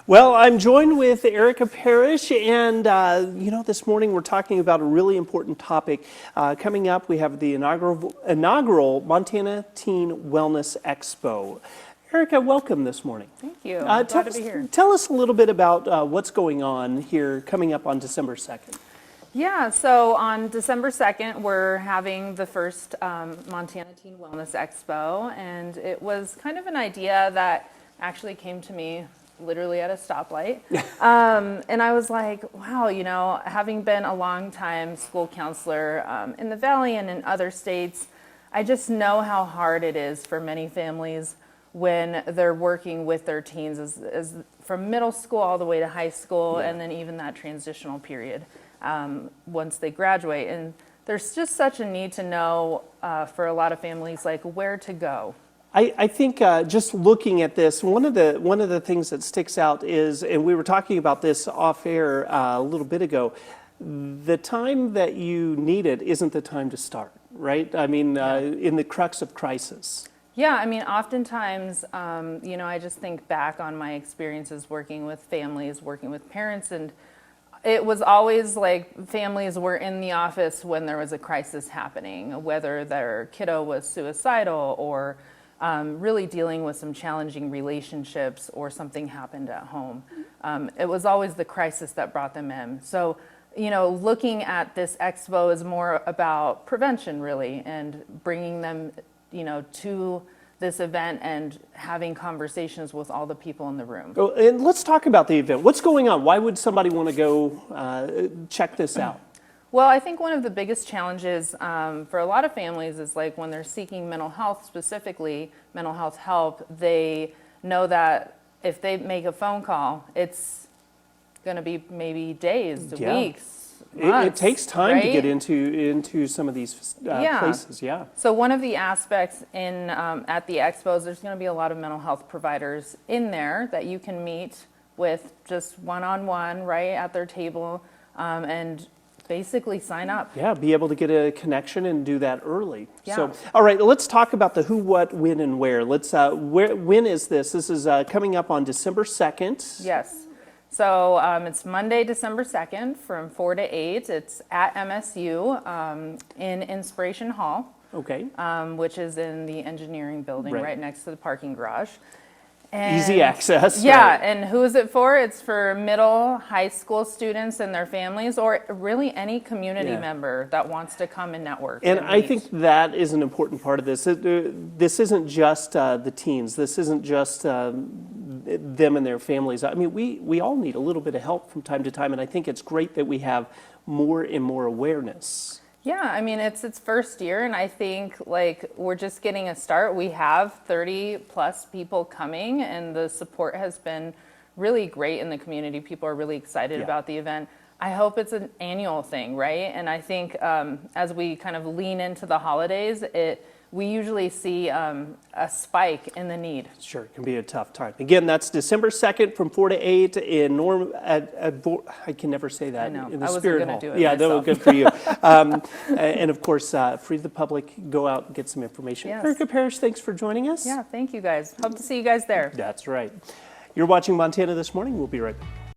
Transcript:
Well, I'm joined with Erica Parrish, and this morning we're talking about a really important topic. Coming up, we have the inaugural Montana Teen Wellness Expo. Erica, welcome this morning. Thank you. Glad to be here. Tell us a little bit about what's going on here coming up on December 2nd. Yeah, so on December 2nd, we're having the first Montana Teen Wellness Expo, and it was kind of an idea that actually came to me literally at a stoplight. And I was like, wow, having been a long time school counselor in the Valley and in other states, I just know how hard it is for many families when they're working with their teens as from middle school all the way to high school, and then even that transitional period once they graduate. And there's just such a need to know for a lot of families, like where to go. I think just looking at this, one of the things that sticks out is, and we were talking about this off air a little bit ago, the time that you need it isn't the time to start, right? I mean, in the crux of crisis. Yeah, I mean, oftentimes, I just think back on my experiences working with families, working with parents, and it was always like families were in the office when there was a crisis happening, whether their kiddo was suicidal or really dealing with some challenging relationships or something happened at home. It was always the crisis that brought them in. So, looking at this expo is more about prevention, really, and bringing them, to this event and having conversations with all the people in the room. Oh, and let's talk about the event. What's going on? Why would somebody want to go check this out? Well, I think one of the biggest challenges for a lot of families is like when they're seeking mental health, specifically mental health help, they know that if they make a phone call, it's going to be maybe days, weeks, months, it takes time right? to get into some of these places. Yeah. So one of the aspects in at the expos, there's going to be a lot of mental health providers in there that you can meet with just one-on-one, right, at their table, and basically sign up. Yeah, be able to get a connection and do that early. Yeah. So, all right, let's talk about the who, what, when, and where. Let's. When is this? This is coming up on December 2nd. Yes. So it's Monday, December 2nd from 4 to 8. It's at MSU in Inspiration Hall. Okay. Which is in the engineering building right next to the parking garage. And easy access. Yeah, right. And who is it for? It's for middle, high school students and their families, or really any community member that wants to come and network. And I think that is an important part of this. This isn't just the teens. This isn't just them and their families. I mean, we all need a little bit of help from time to time, and I think it's great that we have more and more awareness. Yeah, I mean, it's its first year, and I think like we're just getting a start. We have 30 plus people coming, and the support has been really great in the community. People are really excited about the event. I hope it's an annual thing, right? And I think as we kind of lean into the holidays, we usually see a spike in the need. Sure, it can be a tough time. Again, that's December 2nd from 4 to 8 in I can never say that. I know. In the I wasn't Spirit gonna Hall. do it Yeah, that was myself. good for you. And of course, free the public, go out and get some information. Yes. Erica Parrish, thanks for joining us. Yeah, thank you guys. Hope to see you guys there. That's right. You're watching Montana This Morning. We'll be right back.